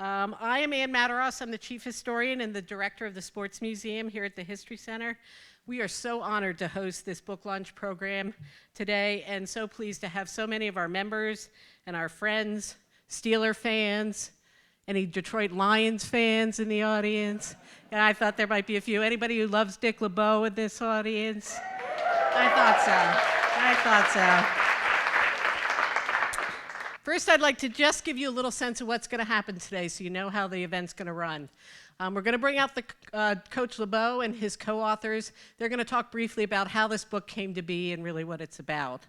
I am Ann Mataros. I'm the chief historian and the director of the Sports Museum here at the History Center. We are so honored to host this book launch program today and so pleased to have so many of our members and our friends, Steeler fans, any Detroit Lions fans in the audience. And I thought there might be a few. Anybody who loves Dick LeBeau in this audience? I thought so. First, I'd like to just give you a little sense of what's going to happen today so you know how the event's going to run. We're going to bring out the Coach LeBeau and his co-authors. They're going to talk briefly about how this book came to be and really what it's about.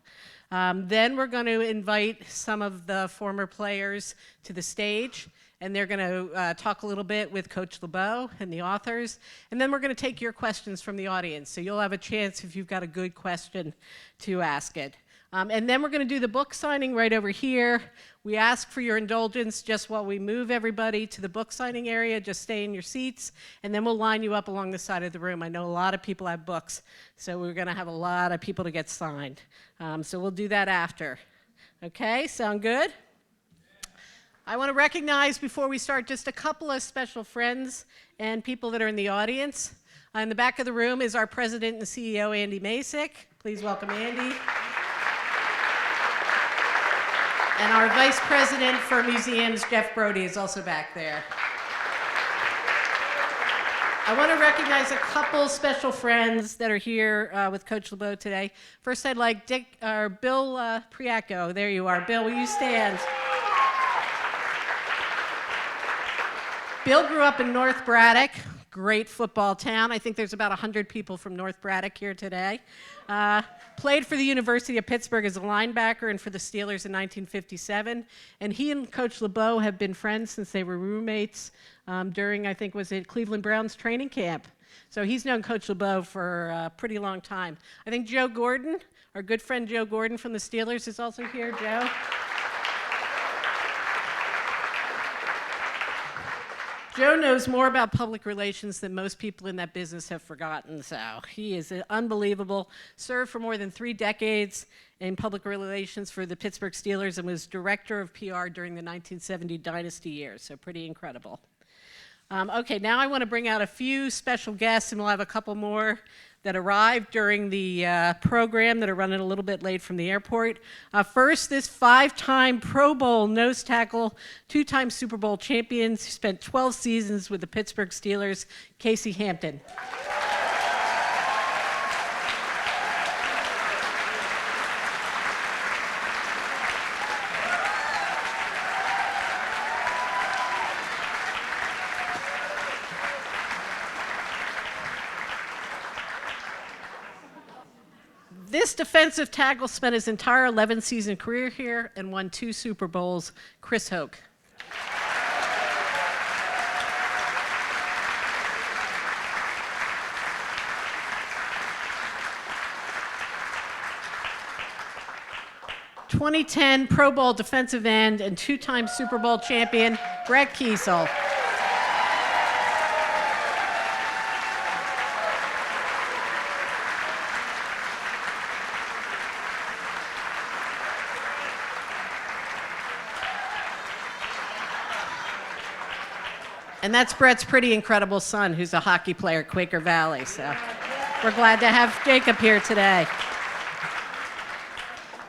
Then we're going to invite some of the former players to the stage, and they're going to talk a little bit with Coach LeBeau and the authors. And then we're going to take your questions from the audience, so you'll have a chance, if you've got a good question, to ask it. And then we're going to do the book signing right over here. We ask for your indulgence just while we move everybody to the book signing area. Just stay in your seats, and then we'll line you up along the side of the room. I know a lot of people have books, so we're going to have a lot of people to get signed. So we'll do that after. Okay, sound good? I want to recognize, before we start, just a couple of special friends and people that are in the audience. In the back of the room is our president and CEO, Andy Masick. Please welcome Andy. And our Vice President for Museums, Jeff Brody, is also back there. I want to recognize a couple special friends that are here with Coach LeBeau today. First, I'd like Bill Priacco. There you are. Bill, will you stand? Bill grew up in North Braddock, great football town. I think there's about 100 people from North Braddock here today. Played for the University of Pittsburgh as a linebacker and for the Steelers in 1957. And he and Coach LeBeau have been friends since they were roommates during, I think, was it Cleveland Browns training camp. So he's known Coach LeBeau for a pretty long time. I think Joe Gordon, our good friend Joe Gordon from the Steelers, is also here. Joe? Joe knows more about public relations than most people in that business have forgotten, so he is unbelievable. Served for more than 3 decades in public relations for the Pittsburgh Steelers and was director of PR during the 1970 dynasty years, so pretty incredible. Okay, now I want to bring out a few special guests, and we'll have a couple more that arrived during the program that are running a little bit late from the airport. First, this 5-time Pro Bowl nose tackle, 2-time Super Bowl champion, who spent 12 seasons with the Pittsburgh Steelers, Casey Hampton. This defensive tackle spent his entire 11-season career here and won 2 Super Bowls, Chris Hoke. '10 Pro Bowl defensive end and 2-time Super Bowl champion, Brett Keisel. And that's Brett's pretty incredible son, who's a hockey player at Quaker Valley. So we're glad to have Jacob here today.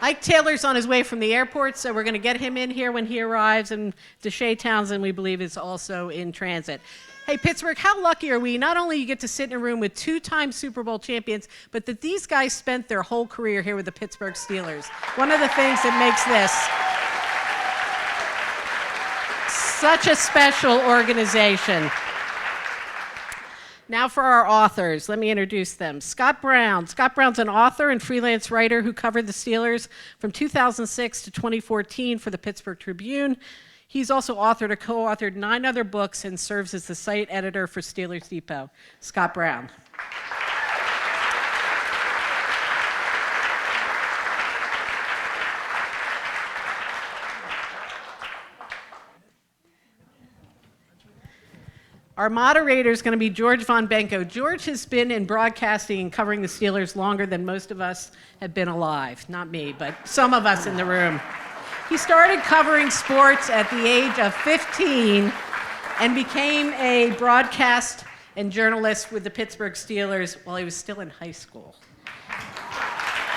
Ike Taylor's on his way from the airport, so we're going to get him in here when he arrives. And Deshea Townsend, we believe, is also in transit. Hey, Pittsburgh, how lucky are we? Not only you get to sit in a room with 2-time Super Bowl champions, but that these guys spent their whole career here with the Pittsburgh Steelers. One of the things that makes this such a special organization. Now for our authors. Let me introduce them. Scott Brown. Scott Brown's an author and freelance writer who covered the Steelers from 2006 to 2014 for the Pittsburgh Tribune. He's also authored or co-authored 9 other books and serves as the site editor for Steelers Depot. Scott Brown. Our moderator is going to be George von Benko. George has been in broadcasting and covering the Steelers longer than most of us have been alive. Not me, but some of us in the room. He started covering sports at the age of 15 and became a broadcast and journalist with the Pittsburgh Steelers while he was still in high school.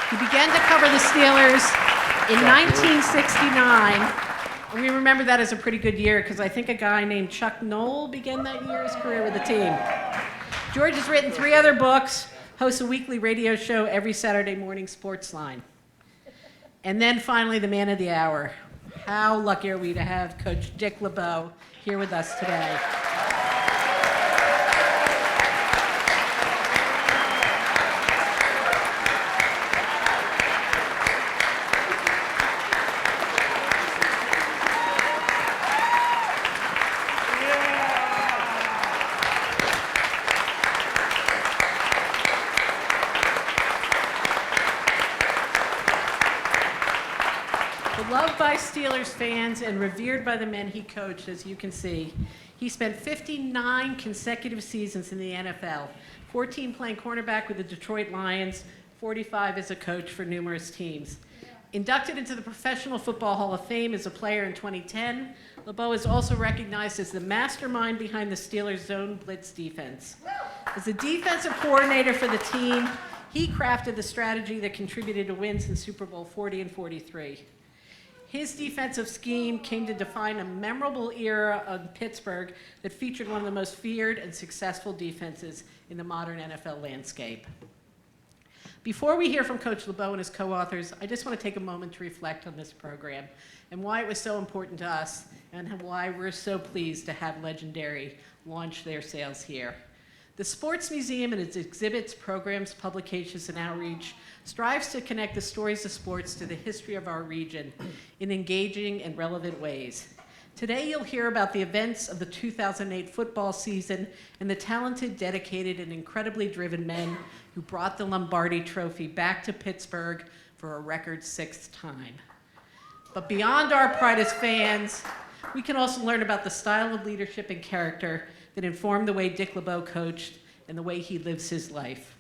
He began to cover the Steelers in 1969, and we remember that as a pretty good year because I think a guy named Chuck Knoll began that year his career with the team. George has written 3 other books, hosts a weekly radio show every Saturday morning, Sportsline. And then finally, the man of the hour. How lucky are we to have Coach Dick LeBeau here with us today. Beloved by Steelers fans and revered by the men he coached, as you can see, he spent 59 consecutive seasons in the NFL, 14 playing cornerback with the Detroit Lions, 45 as a coach for numerous teams. Inducted into the Professional Football Hall of Fame as a player in 2010, LeBeau is also recognized as the mastermind behind the Steelers' zone blitz defense. As the defensive coordinator for the team, he crafted the strategy that contributed to wins in Super Bowl 40 and 43. His defensive scheme came to define a memorable era of Pittsburgh that featured one of the most feared and successful defenses in the modern NFL landscape. Before we hear from Coach LeBeau and his co-authors, I just want to take a moment to reflect on this program and why it was so important to us and why we're so pleased to have Legendary launch their sales here. The Sports Museum and its exhibits, programs, publications, and outreach strives to connect the stories of sports to the history of our region in engaging and relevant ways. Today, you'll hear about the events of the 2008 football season and the talented, dedicated, and incredibly driven men who brought the Lombardi Trophy back to Pittsburgh for a record 6th time. But beyond our pride as fans, we can also learn about the style of leadership and character that informed the way Dick LeBeau coached and the way he lives his life.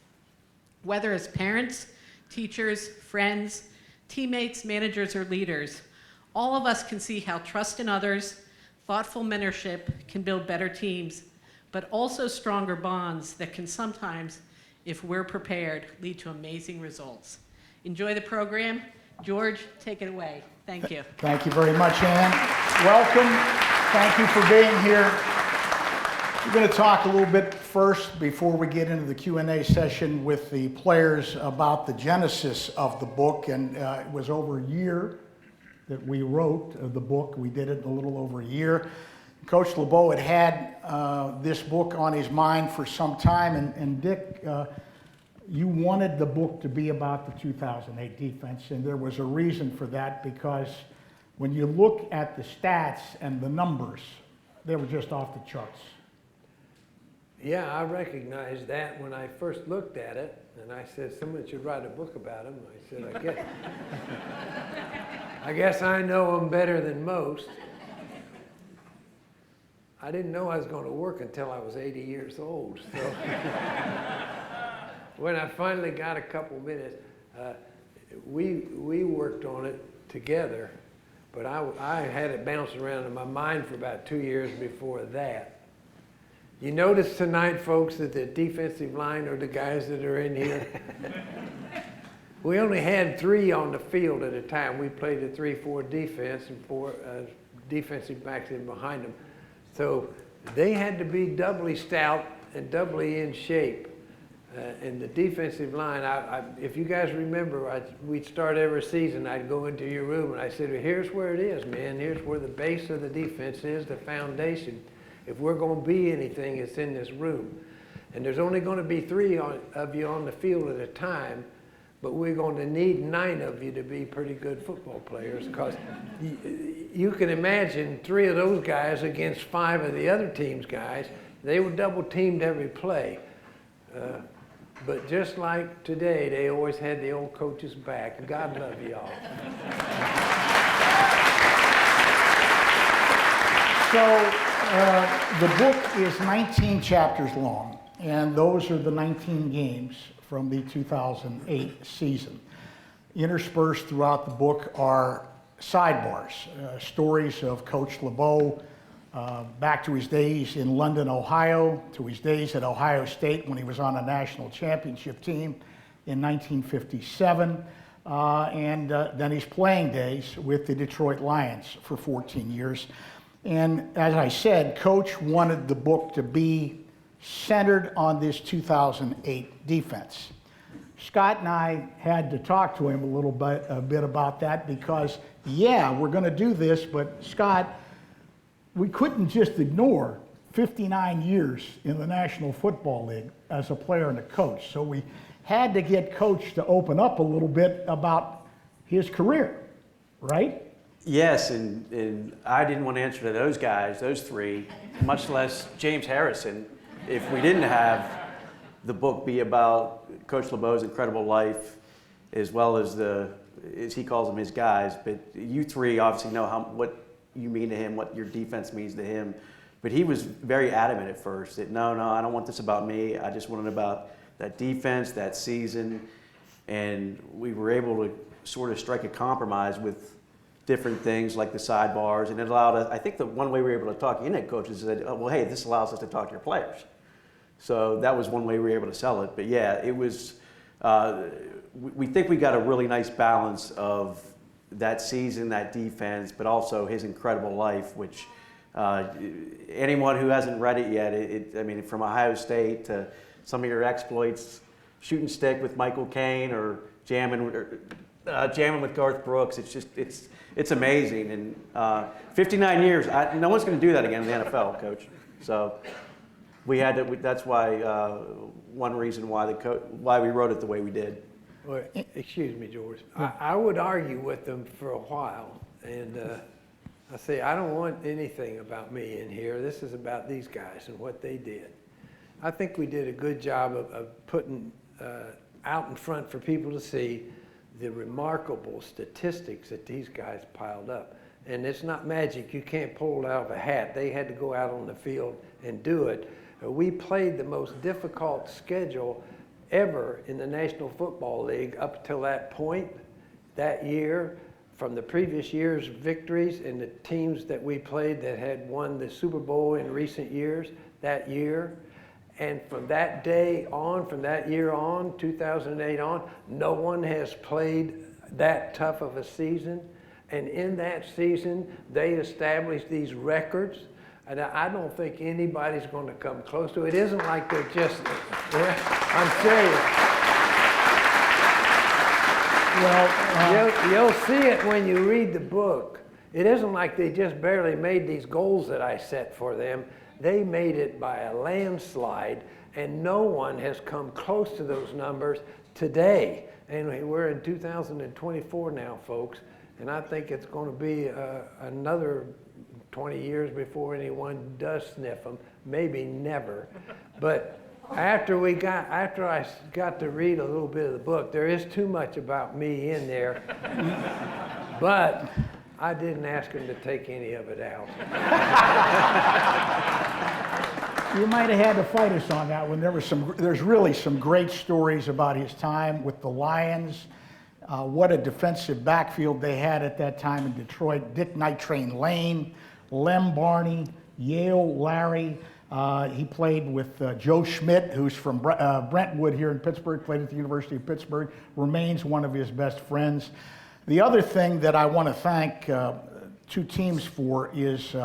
Whether as parents, teachers, friends, teammates, managers, or leaders, all of us can see how trust in others, thoughtful mentorship can build better teams, but also stronger bonds that can sometimes, if we're prepared, lead to amazing results. Enjoy the program. George, take it away. Thank you. Thank you very much, Ann. Welcome. Thank you for being here. We're going to talk a little bit first before we get into the Q&A session with the players about the genesis of the book. And it was over a year that we wrote the book. We did it in a little over a year. Coach LeBeau had this book on his mind for some time. And Dick, you wanted the book to be about the 2008 defense. And there was a reason for that, because when you look at the stats and the numbers, they were just off the charts. Yeah, I recognized that when I first looked at it, and I said, someone should write a book about him. I said, I guess I know him better than most. I didn't know I was going to work until I was 80 years old. So when I finally got a couple minutes, we worked on it together, but I had it bouncing around in my mind for about 2 years before that. You notice tonight, folks, that the defensive line are the guys that are in here. We only had 3 on the field at a time. We played a 3-4 defense and 4 defensive backs in behind them. So they had to be doubly stout and doubly in shape. And the defensive line, if you guys remember, we'd start every season, I'd go into your room and I said, well, here's where it is, man. Here's where the base of the defense is, the foundation. If we're going to be anything, it's in this room. And there's only going to be 3 of you on the field at a time, but we're going to need 9 of you to be pretty good football players, because you can imagine 3 of those guys against 5 of the other team's guys. They were double teamed every play. But just like today, they always had the old coach's back. God love y'all. So the book is 19 chapters long, and those are the 19 games from the 2008 season. Interspersed throughout the book are sidebars, stories of Coach LeBeau, back to his days in London, Ohio, to his days at Ohio State when he was on a national championship team in 1957, and then his playing days with the Detroit Lions for 14 years. And as I said, Coach wanted the book to be centered on this 2008 defense. Scott and I had to talk to him a bit about that because, yeah, we're going to do this, but Scott, we couldn't just ignore 59 years in the National Football League as a player and a coach. So we had to get Coach to open up a little bit about his career, right? Yes, and I didn't want to answer to those guys, those three, much less James Harrison, if we didn't have the book be about Coach LeBeau's incredible life, as well as as he calls them, his guys. But you three obviously know what you mean to him, what your defense means to him. But he was very adamant at first that no, I don't want this about me. I just want it about that defense, that season. And we were able to sort of strike a compromise with different things like the sidebars. And it allowed us, I think the one way we were able to talk in at coaches is that, oh, well, hey, this allows us to talk to your players. So that was one way we were able to sell it. But yeah, it was, we think we got a really nice balance of that season, that defense, but also his incredible life, which anyone who hasn't read it yet, I mean, from Ohio State to some of your exploits, shooting stick with Michael Caine or jamming with Garth Brooks, it's amazing. And 59 years, no one's going to do that again in the NFL, Coach. So we had to. That's why one reason why why we wrote it the way we did. Well, excuse me, George. I would argue with them for a while, and I say I don't want anything about me in here. This is about these guys and what they did. I think we did a good job of putting out in front for people to see the remarkable statistics that these guys piled up. And it's not magic. You can't pull it out of a hat. They had to go out on the field and do it. We played the most difficult schedule ever in the National Football League up till that point, that year, from the previous year's victories and the teams that we played that had won the Super Bowl in recent years, that year. And from that day on, from that year on, 2008 on, no one has played that tough of a season. And in that season, they established these records. And I don't think anybody's going to come close to it. It isn't like they're just, I'm serious. Well, you'll see it when you read the book. It isn't like they just barely made these goals that I set for them. They made it by a landslide, and no one has come close to those numbers today. And we're in 2024 now, folks, and I think it's going to be another 20 years before anyone does sniff them, maybe never. But after I got to read a little bit of the book, there is too much about me in there, but I didn't ask him to take any of it out. You might have had to fight us on that one. There's really some great stories about his time with the Lions. What a defensive backfield they had at that time in Detroit. Dick Night Train Lane, Lem Barney, Yale Larry. He played with Joe Schmidt, who's from Brentwood here in Pittsburgh, played at the University of Pittsburgh, remains one of his best friends. The other thing that I want to thank two teams for is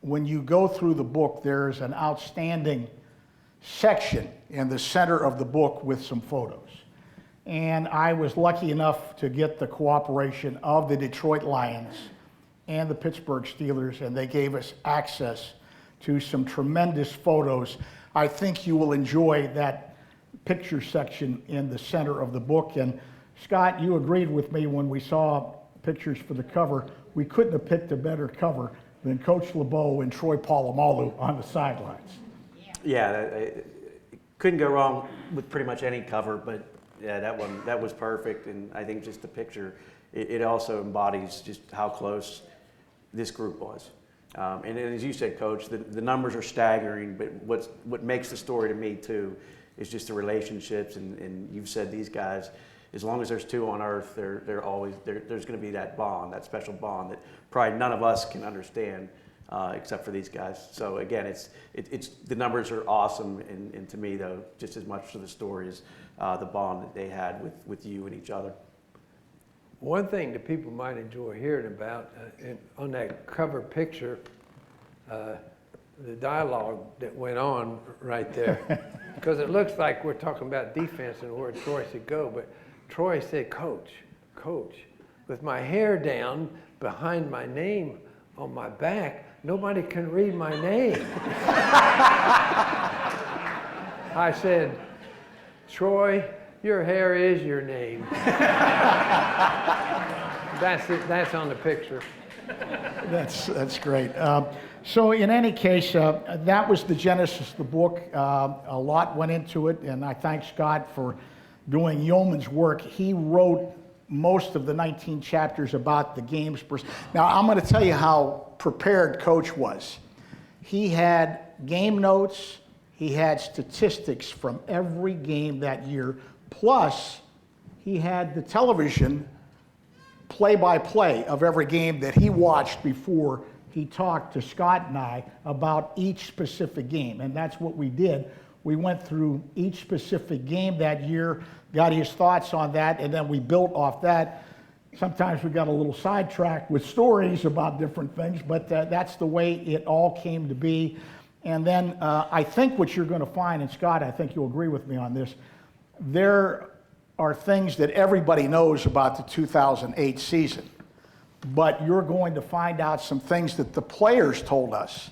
when you go through the book, there's an outstanding section in the center of the book with some photos. And I was lucky enough to get the cooperation of the Detroit Lions and the Pittsburgh Steelers, and they gave us access to some tremendous photos. I think you will enjoy that picture section in the center of the book. And Scott, you agreed with me when we saw pictures for the cover. We couldn't have picked a better cover than Coach LeBeau and Troy Polamalu on the sidelines. Yeah, couldn't go wrong with pretty much any cover, but yeah, that was perfect. And I think just the picture, it also embodies just how close this group was. And as you said, Coach, the numbers are staggering, but what makes the story to me too is just the relationships. And you've said these guys, as long as there's two on earth, there's going to be that bond, that special bond that probably none of us can understand. except for these guys. So again, it's the numbers are awesome, and to me though, just as much to the story as the bond that they had with you and each other. One thing that people might enjoy hearing about, on that cover picture, the dialogue that went on right there, because it looks like we're talking about defense and where Troy should go, but Troy said, Coach, with my hair down behind my name on my back, nobody can read my name. I said, Troy, your hair is your name. That's it. That's on the picture. That's great. So in any case, that was the genesis of the book. A lot went into it, and I thank Scott for doing yeoman's work. He wrote most of the 19 chapters about the games. Now, I'm going to tell you how prepared Coach was. He had game notes. He had statistics from every game that year. Plus, he had the television play-by-play of every game that he watched before he talked to Scott and I about each specific game. And that's what we did. We went through each specific game that year, got his thoughts on that, and then we built off that. Sometimes we got a little sidetracked with stories about different things, but that's the way it all came to be. And then I think what you're going to find, and Scott, I think you'll agree with me on this, there are things that everybody knows about the 2008 season, but you're going to find out some things that the players told us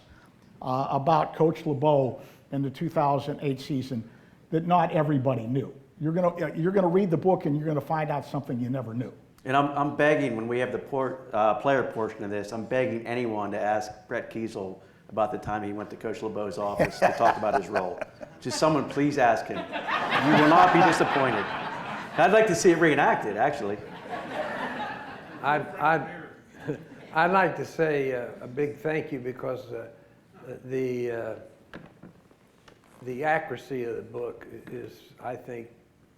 about Coach LeBeau in the 2008 season that not everybody knew. You're going to read the book and you're going to find out something you never knew. And I'm begging, when we have the player portion of this, I'm begging anyone to ask Brett Keisel about the time he went to Coach LeBeau's office to talk about his role. Just someone please ask him. You will not be disappointed. I'd like to see it reenacted, actually. I'd like to say a big thank you, because the accuracy of the book is, I think,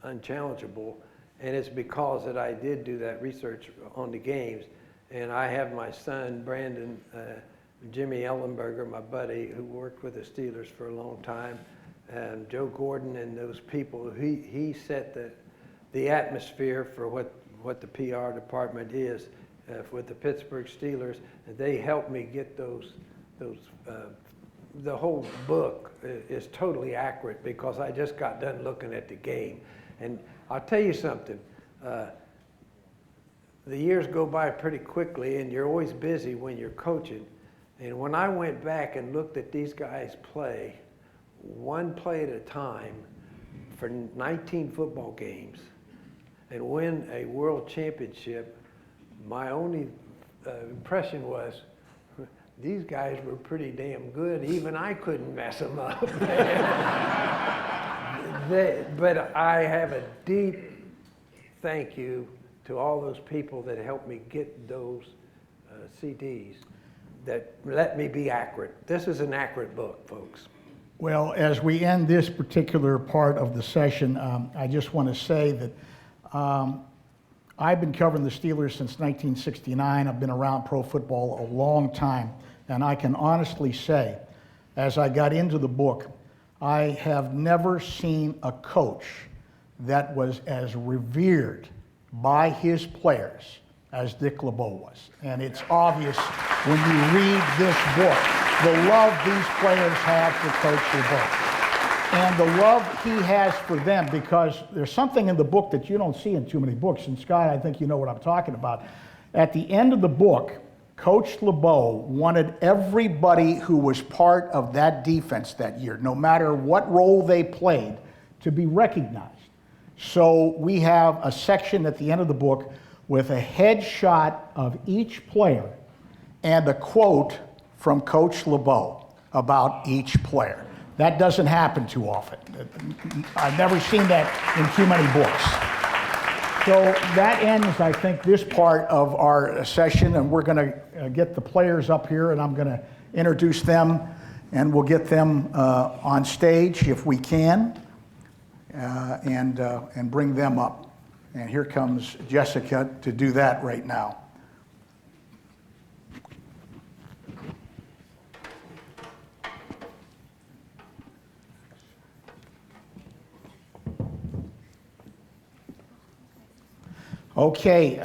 unchallengeable, and it's because that I did do that research on the games, and I have my son Brandon, Jimmy Ellenberger, my buddy, who worked with the Steelers for a long time, and Joe Gordon and those people. He set the atmosphere for what the PR department is with the Pittsburgh Steelers, and they helped me get those. The whole book is totally accurate because I just got done looking at the game, and I'll tell you something. The years go by pretty quickly, and you're always busy when you're coaching. And when I went back and looked at these guys play, one play at a time for 19 football games, and win a world championship, my only impression was these guys were pretty damn good. Even I couldn't mess them up. But I have a deep thank you to all those people that helped me get those CDs that let me be accurate. This is an accurate book, folks. Well, as we end this particular part of the session, I just want to say that I've been covering the Steelers since 1969. I've been around pro football a long time, and I can honestly say, as I got into the book, I have never seen a coach that was as revered by his players as Dick LeBeau was. And it's obvious when you read this book, the love these players have for Coach LeBeau. And the love he has for them, because there's something in the book that you don't see in too many books. And Scott, I think you know what I'm talking about. At the end of the book, Coach LeBeau wanted everybody who was part of that defense that year, no matter what role they played, to be recognized. So we have a section at the end of the book with a headshot of each player and a quote from Coach LeBeau about each player. That doesn't happen too often. I've never seen that in too many books. So that ends, I think, this part of our session, and we're going to get the players up here, and I'm going to introduce them, and we'll get them on stage if we can, and bring them up. And here comes Jessica to do that right now. Okay,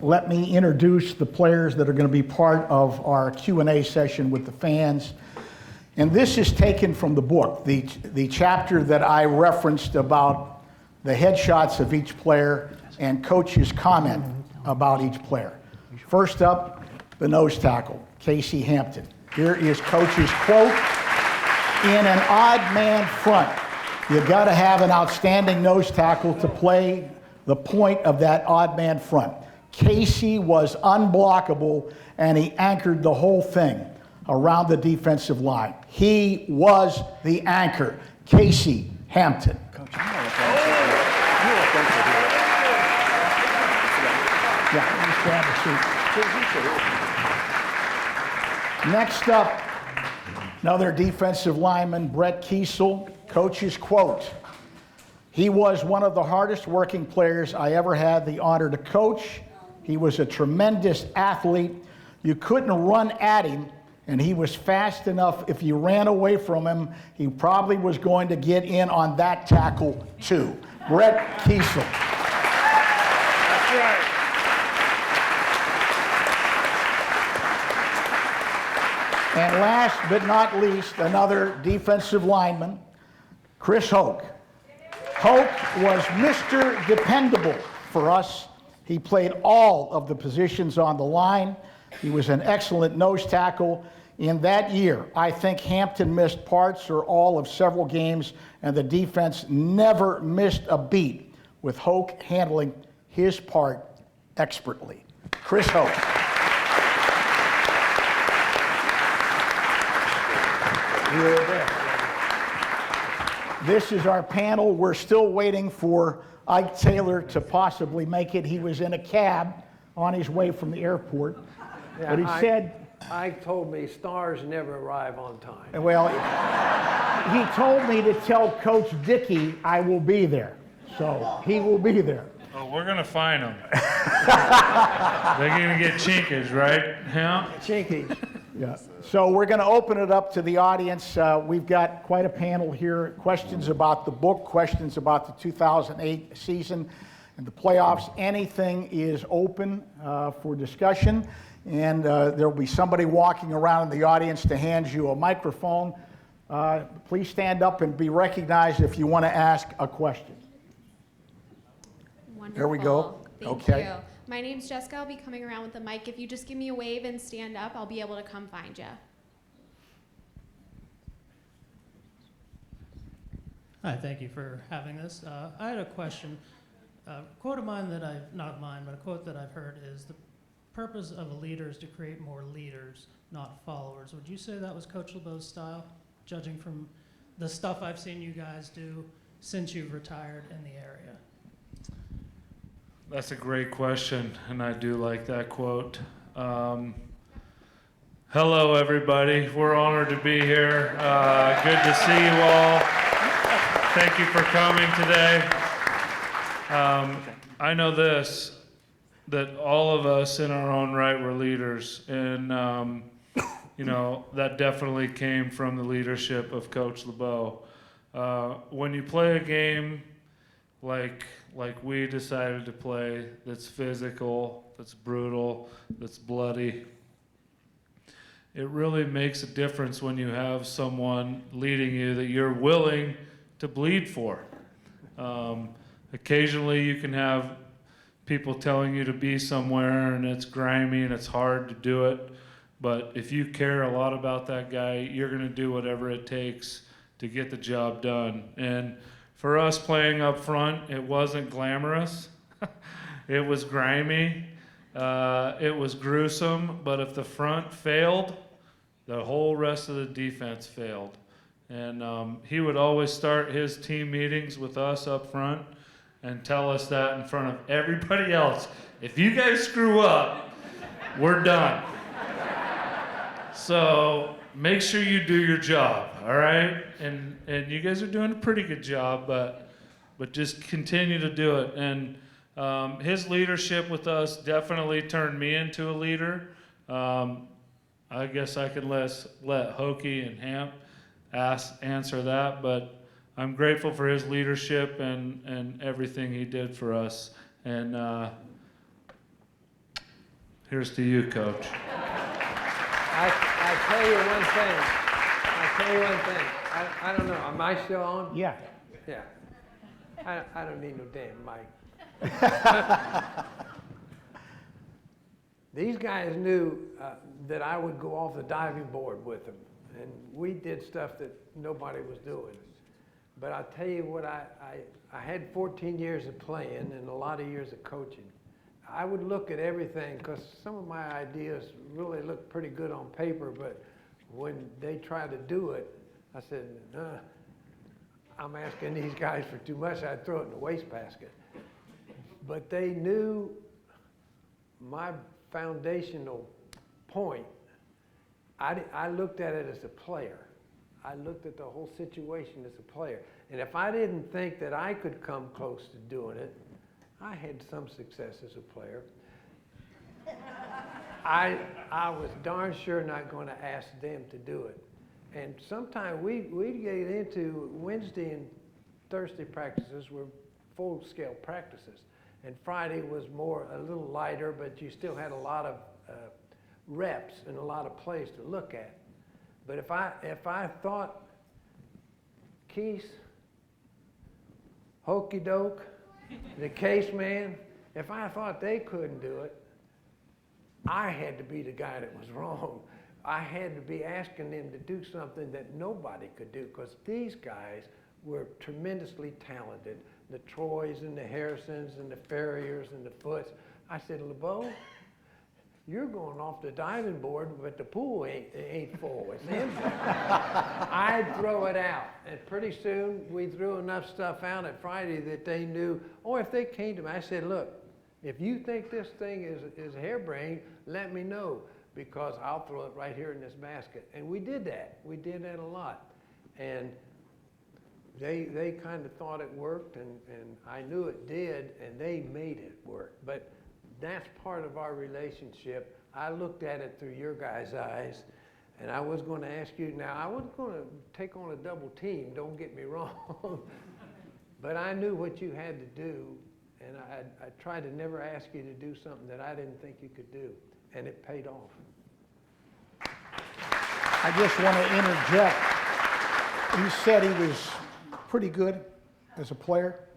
let me introduce the players that are going to be part of our Q&A session with the fans. And this is taken from the book, the chapter that I referenced about the headshots of each player and coach's comment about each player. First up, the nose tackle, Casey Hampton. Here is coach's quote: "In an odd man front, you got to have an outstanding nose tackle to play the point of that odd man front. Casey was unblockable, and he anchored the whole thing around the defensive line. He was the anchor." Casey Hampton. Yeah, just grab a seat. Next up, another defensive lineman, Brett Keisel. Coach's quote: "He was one of the hardest working players I ever had the honor to coach. He was a tremendous athlete. You couldn't run at him, and he was fast enough. If you ran away from him, he probably was going to get in on that tackle too." Brett Keisel. That's right. And last but not least, another defensive lineman, Chris Hoke. Hoke was Mr. Dependable for us. He played all of the positions on the line. He was an excellent nose tackle. In that year, I think Hampton missed parts or all of several games, and the defense never missed a beat, with Hoke handling his part expertly. Chris Hoke. You're the best. This is our panel. We're still waiting for Ike Taylor to possibly make it. He was in a cab on his way from the airport. But he said, Ike told me stars never arrive on time. well, he told me to tell Coach Dickey I will be there. So he will be there. Oh, we're gonna find them. They're gonna get chinkage, right? Yeah. Chinky. Yeah. So we're going to open it up to the audience. We've got quite a panel here. Questions about the book, questions about the 2008 season and the playoffs. Anything is open for discussion. And there will be somebody walking around in the audience to hand you a microphone. Please stand up and be recognized if you want to ask a question. Wonderful. There we go. Thank Okay. you. My name's Jessica. I'll be coming around with the mic. If you just give me a wave and stand up, I'll be able to come find you. Hi, thank you for having this. I had a question. A quote of mine that not mine, but a quote that I've heard is, "The purpose of a leader is to create more leaders, not followers." Would you say that was Coach LeBeau's style, judging from the stuff I've seen you guys do since you've retired in the area? That's a great question, and I do like that quote. Hello, everybody. We're honored to be here. Good to see you all. Thank you for coming today. I know this, that all of us in our own right were leaders, and that definitely came from the leadership of Coach LeBeau. When you play a game like we decided to play, that's physical, that's brutal, that's bloody, it really makes a difference when you have someone leading you that you're willing to bleed for. Occasionally you can have people telling you to be somewhere and it's grimy and it's hard to do it, but if you care a lot about that guy, you're going to do whatever it takes to get the job done. And for us playing up front, it wasn't glamorous. It was grimy. It was gruesome. But if the front failed, the whole rest of the defense failed. And he would always start his team meetings with us up front and tell us that in front of everybody else. If you guys screw up, we're done. So make sure you do your job, all right? And you guys are doing a pretty good job, but just continue to do it. And his leadership with us definitely turned me into a leader. I guess I could let Hoke and Hamp answer that, but I'm grateful for his leadership and everything he did for us. And Here's to you, Coach. I tell you one thing. I don't know. Am I still on? Yeah. Yeah. I don't need no damn mic. These guys knew that I would go off the diving board with them, and we did stuff that nobody was doing. But I'll tell you what, I had 14 years of playing and a lot of years of coaching. I would look at everything, because some of my ideas really looked pretty good on paper, but when they tried to do it, I said, I'm asking these guys for too much. I'd throw it in the wastebasket. But they knew my foundational point. I looked at it as a player. I looked at the whole situation as a player. And if I didn't think that I could come close to doing it, I had some success as a player. I was darn sure not going to ask them to do it. And sometimes we'd get into Wednesday and Thursday practices were full-scale practices. And Friday was a little lighter, but you still had a lot of reps and a lot of plays to look at. But if I thought Keith, Hokey Doke, the case man, if I thought they couldn't do it, I had to be the guy that was wrong. I had to be asking them to do something that nobody could do, because these guys were tremendously talented. The Troys and the Harrisons and the Ferriers and the Foots. I said, LeBeau, you're going off the diving board, but the pool ain't full. It's empty. I'd throw it out. And pretty soon, we threw enough stuff out at Friday that they knew, if they came to me, I said, look, if you think this thing is harebrained, let me know, because I'll throw it right here in this basket. And we did that. We did that a lot. And they kind of thought it worked, and I knew it did, and they made it work. But that's part of our relationship. I looked at it through your guys' eyes, and I was going to ask you, now I wasn't going to take on a double team, don't get me wrong, but I knew what you had to do, and I tried to never ask you to do something that I didn't think you could do, and it paid off. I just want to interject. You said he was pretty good as a player.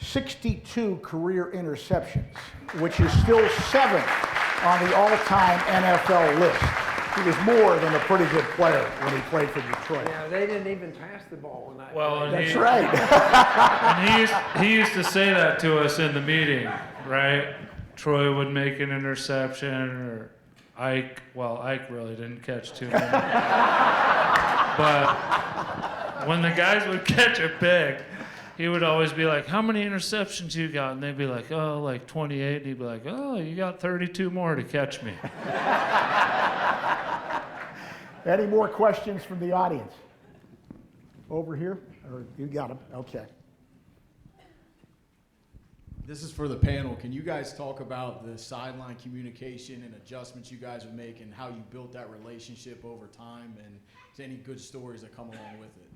62 career interceptions, which is still 7th on the all-time NFL list. He was more than a pretty good player when he played for Detroit. Yeah, they didn't even pass the ball when I. Well, and That's right. and he used to say that to us in the meeting, right? Troy would make an interception, or Ike really didn't catch too many. But when the guys would catch it big, he would always be like, how many interceptions you got? And they'd be like, like 28. And he'd be like, you got 32 more to catch me. Any more questions from the audience? Over here? Or you got them? Okay. This is for the panel. Can you guys talk about the sideline communication and adjustments you guys would make, and how you built that relationship over time, and any good stories that come along with it?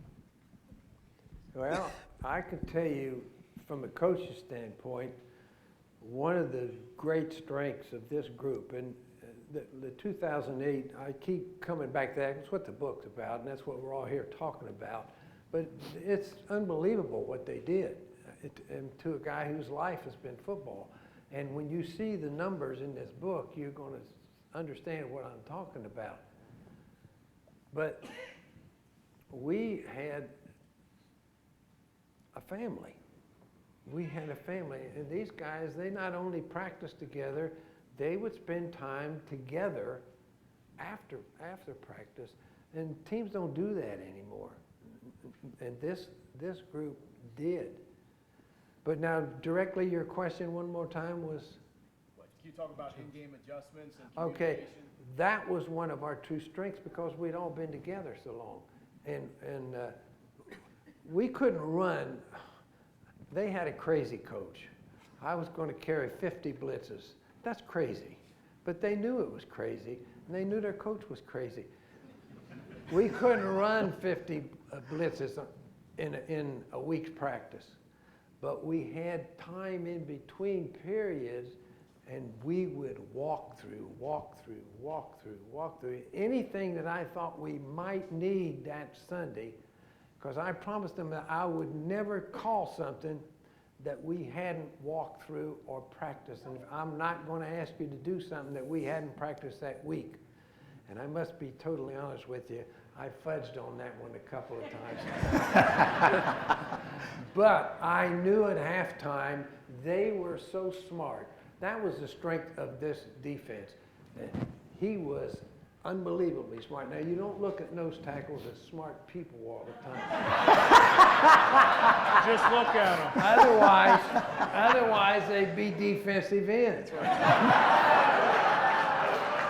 Well, I can tell you from a coach's standpoint, one of the great strengths of this group, and the 2008, I keep coming back to that. It's what the book's about, and that's what we're all here talking about. But it's unbelievable what they did, and to a guy whose life has been football. And when you see the numbers in this book, you're going to understand what I'm talking about. But we had a family. We had a family, and these guys, they not only practiced together, they would spend time together after practice, and teams don't do that anymore. And this group did. But now, directly, your question one more time was? Can you talk about in-game adjustments and Okay, communication? that was one of our true strengths, because we'd all been together so long, and we couldn't run. They had a crazy coach. I was going to carry 50 blitzes. That's crazy. But they knew it was crazy, and they knew their coach was crazy. We couldn't run 50 blitzes in a week's practice. But we had time in between periods and we would walk through anything that I thought we might need that Sunday, because I promised them that I would never call something that we hadn't walked through or practiced. And I'm not going to ask you to do something that we hadn't practiced that week. And I must be totally honest with you, I fudged on that one a couple of times. But I knew at halftime they were so smart. That was the strength of this defense. He was unbelievably smart. Now, you don't look at nose tackles as smart people all the time. Just look at them. Otherwise they'd be defensive ends.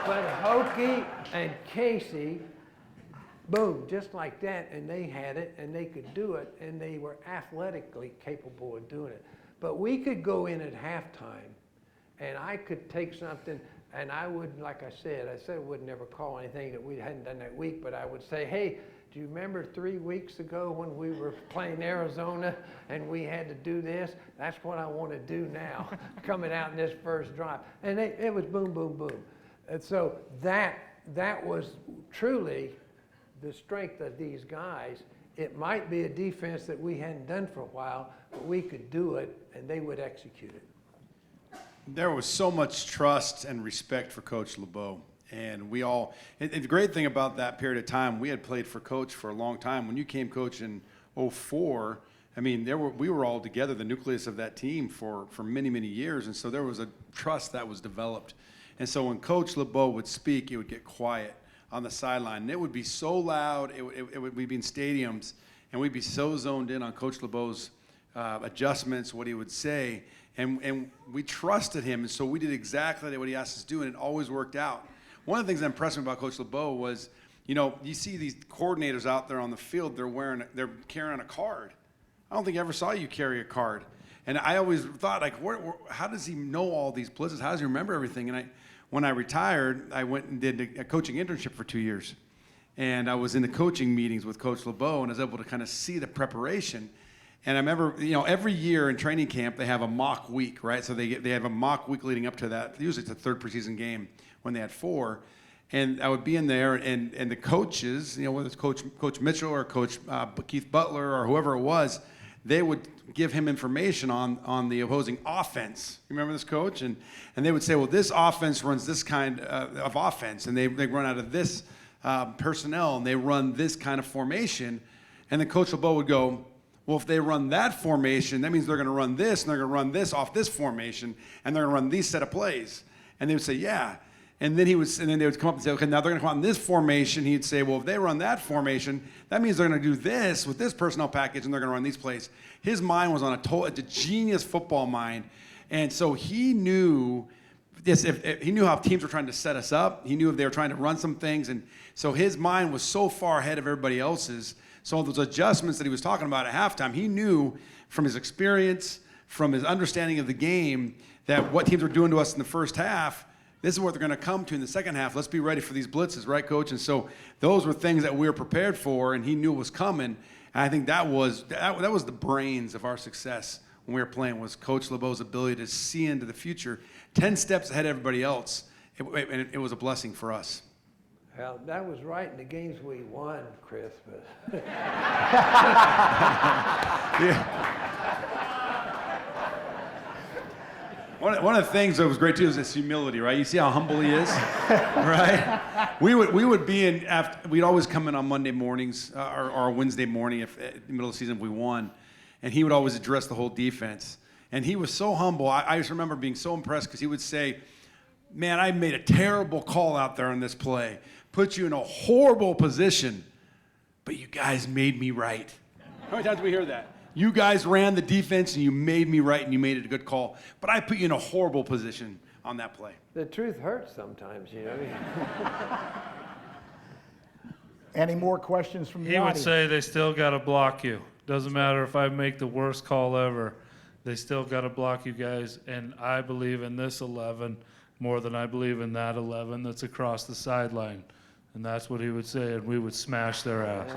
But Hoke and Casey, boom, just like that, and they had it, and they could do it, and they were athletically capable of doing it. But we could go in at halftime, and I could take something, and I would, like I said I would never call anything that we hadn't done that week, but I would say, hey, do you remember 3 weeks ago when we were playing Arizona and we had to do this? That's what I want to do now, coming out in this first drive. And it was boom, boom, boom. And so that was truly the strength of these guys. It might be a defense that we hadn't done for a while, but we could do it, and they would execute it. There was so much trust and respect for Coach LeBeau. And we all, and the great thing about that period of time, we had played for Coach for a long time. When you came coach in 2004, I mean, we were all together, the nucleus of that team for many, many years. And so there was a trust that was developed. And so when Coach LeBeau would speak, it would get quiet on the sideline. And it would be so loud, we'd be in stadiums, and we'd be so zoned in on Coach LeBeau's adjustments, what he would say. And we trusted him, and so we did exactly what he asked us to do, and it always worked out. One of the things that impressed me about Coach LeBeau was, you know, you see these coordinators out there on the field, they're carrying a card. I don't think I ever saw you carry a card. And I always thought, like, how does he know all these blitzes? How does he remember everything? And when I retired, I went and did a coaching internship for 2 years. And I was in the coaching meetings with Coach LeBeau, and I was able to kind of see the preparation. And I remember, you know, every year in training camp, they have a mock week, right? So they have a mock week leading up to that. Usually it's a third preseason game when they had 4. And I would be in there, and the coaches, you know, whether it's Coach Mitchell or Coach Keith Butler or whoever it was, they would give him information on the opposing offense. You remember this, Coach? And they would say, well, this offense runs this kind of offense, and they run out of this personnel, and they run this kind of formation. And then Coach LeBeau would go, well, if they run that formation, that means they're going to run this, and they're going to run this off this formation, and they're going to run these set of plays. And they would say, yeah. And then they would come up and say, okay, now they're going to come out in this formation. He'd say, well, if they run that formation, that means they're going to do this with this personnel package, and they're going to run these plays. His mind was on a genius football mind, and so he knew this. If he knew how teams were trying to set us up, he knew if they were trying to run some things, and so his mind was so far ahead of everybody else's. So those adjustments that he was talking about at halftime, he knew from his experience, from his understanding of the game, that what teams were doing to us in the first half, this is what they're going to come to in the second half. Let's be ready for these blitzes, right, Coach? And so those were things that we were prepared for, and he knew it was coming. And I think that was the brains of our success when we were playing, was Coach LeBeau's ability to see into the future 10 steps ahead of everybody else. And it was a blessing for us. Well, that was right in the games we won, Chris. But One of the things that was great too is his humility, right? You see how humble he is, right? We would be in we'd always come in on Monday mornings or Wednesday morning if in the middle of the season if we won, and he would always address the whole defense. And he was so humble. I just remember being so impressed because he would say, "Man, I made a terrible call out there on this play, put you in a horrible position, but you guys made me right." How many times do we hear that? You guys ran the defense and you made me right and you made it a good call, but I put you in a horrible position on that play. the truth hurts sometimes, you know. Any more questions from the He would audience? say they still got to block you. Doesn't matter if I make the worst call ever. They still got to block you guys. And I believe in this 11 more than I believe in that 11 that's across the sideline. And that's what he would say, and we would smash their ass.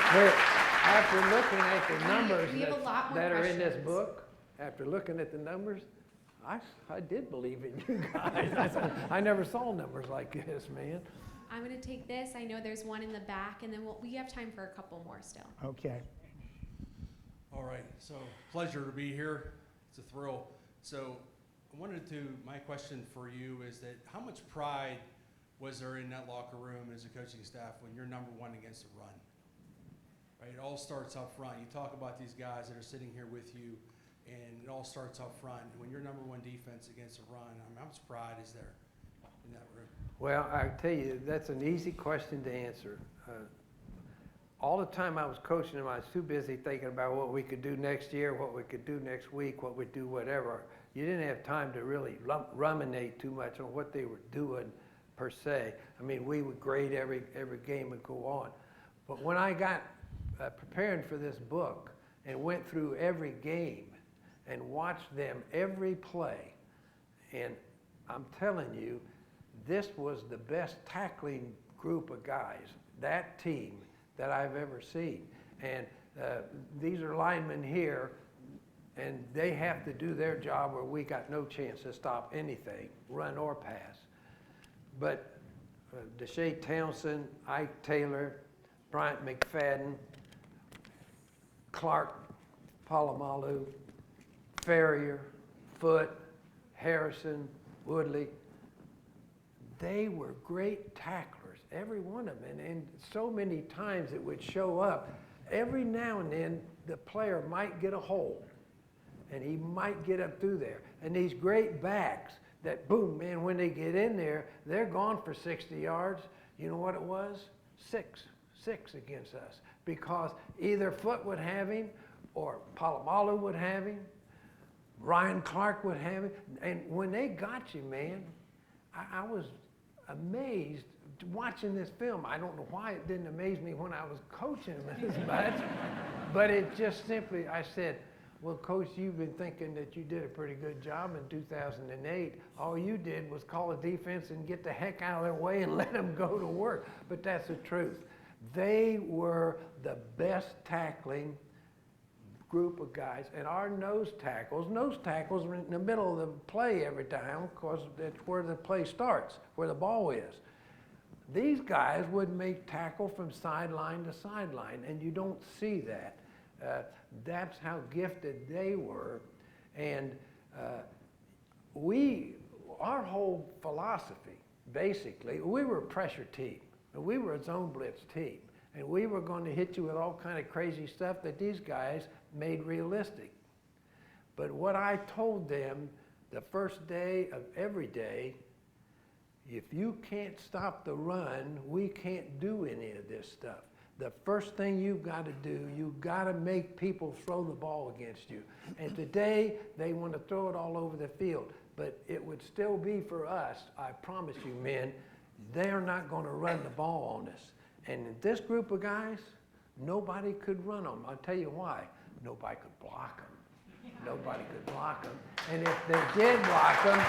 Hey, After looking at the numbers we have a lot more that are in this questions. book, after looking at the numbers, I did believe in you guys. I never saw numbers like this, man. I'm going to take this. I know there's one in the back, and then we have time for a couple more still. Okay. All right, so pleasure to be here. It's a thrill. So my question for you is that how much pride was there in that locker room as a coaching staff when you're number one against the run? Right, it all starts up front. You talk about these guys that are sitting here with you, and it all starts up front. When you're number one defense against a run, how much pride is there in that room? Well, I tell you, that's an easy question to answer. All the time I was coaching them, I was too busy thinking about what we could do next year, what we could do next week, what we'd do, whatever. You didn't have time to really ruminate too much on what they were doing per se. I mean, we would grade every game and go on. But when I got preparing for this book and went through every game and watched them every play, and I'm telling you, this was the best tackling group of guys, that team, that I've ever seen. And these are linemen here, and they have to do their job where we got no chance to stop anything, run or pass. But Deshea Townsend, Ike Taylor, Bryant McFadden, Clark Palomalu, Ferrier, Foote, Harrison, Woodley, they were great tacklers, every one of them. And so many times it would show up. Every now and then, the player might get a hole, and he might get up through there. And these great backs that, boom, man, when they get in there, they're gone for 60 yards. You know what it was? Six against us. Because either Foote would have him, or Palomalu would have him, Ryan Clark would have him. And when they got you, man, I was amazed watching this film. I don't know why it didn't amaze me when I was coaching them as much, but it just simply, I said, well, Coach, you've been thinking that you did a pretty good job in 2008. All you did was call a defense and get the heck out of their way and let them go to work. But that's the truth. They were the best tackling group of guys, and our nose tackles were in the middle of the play every time, because that's where the play starts, where the ball is. These guys would make tackle from sideline to sideline, and you don't see that. That's how gifted they were. And our whole philosophy, basically, we were a pressure team. We were a zone blitz team. And we were going to hit you with all kind of crazy stuff that these guys made realistic. But what I told them the first day of every day, if you can't stop the run, we can't do any of this stuff. The first thing you've got to do, you've got to make people throw the ball against you. And today, they want to throw it all over the field. But it would still be for us, I promise you, men, they're not going to run the ball on us. And in this group of guys, nobody could run them. I'll tell you why. Nobody could block them. Nobody could block them. And if they did block them,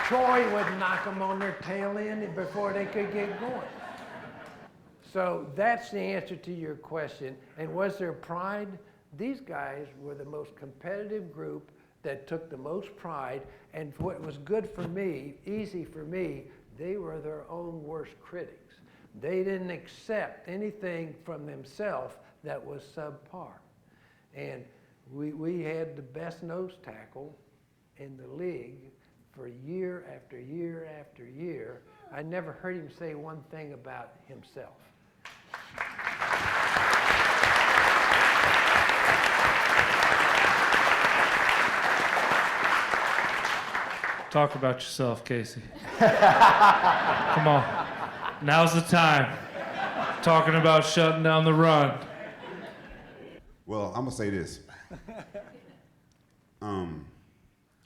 Troy would knock them on their tail end before they could get going. So that's the answer to your question. And was there pride? These guys were the most competitive group that took the most pride. And what was good for me, easy for me, they were their own worst critics. They didn't accept anything from themselves that was subpar. And we had the best nose tackle in the league for year after year after year. I never heard him say one thing about himself. Talk about yourself, Casey. Come on. Now's the time. Talking about shutting down the run. Well, I'm going to say this.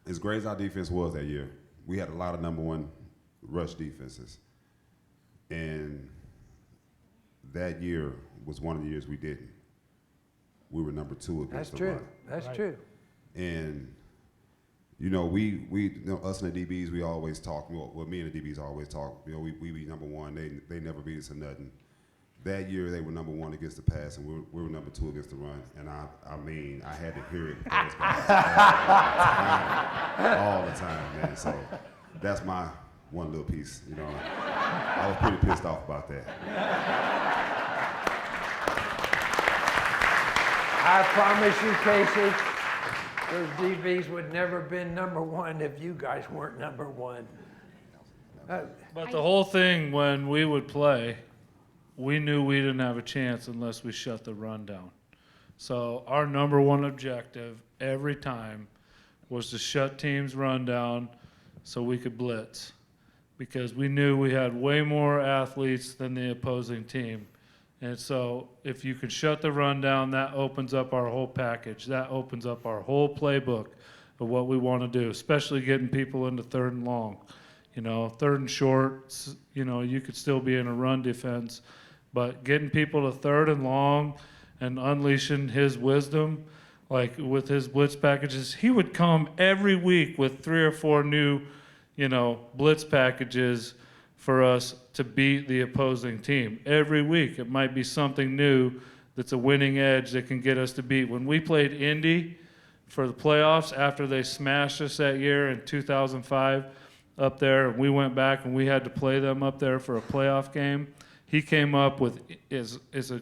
As great as our defense was that year, we had a lot of number one rush defenses. And that year was one of the years we didn't. We were number two against the run. That's true. And, you know, us and the DBs, we always talk. Well, me and the DBs always talk. You know, we be number one. They never beat us or nothing. that year they were number 1 against the pass, and we were number 2 against the run. And I mean, I had to hear it those guys all the time, man. So that's my one little piece, you know. I was pretty pissed off about that. I promise you, Casey, those DBs would never been number 1 if you guys weren't number 1. But the whole thing, when we would play, we knew we didn't have a chance unless we shut the run down. So our number 1 objective every time was to shut teams' run down so we could blitz, because we knew we had way more athletes than the opposing team. And so if you could shut the run down, that opens up our whole package. That opens up our whole playbook of what we want to do, especially getting people into 3rd and long. You know, 3rd and short, you know, you could still be in a run defense, but getting people to 3rd and long and unleashing his wisdom, like with his blitz packages, he would come every week with 3 or 4 new, you know, blitz packages for us to beat the opposing team. Every week, it might be something new that's a winning edge that can get us to beat. When we played Indy for the playoffs after they smashed us that year in 2005 up there, and we went back and we had to play them up there for a playoff game, he came up with is a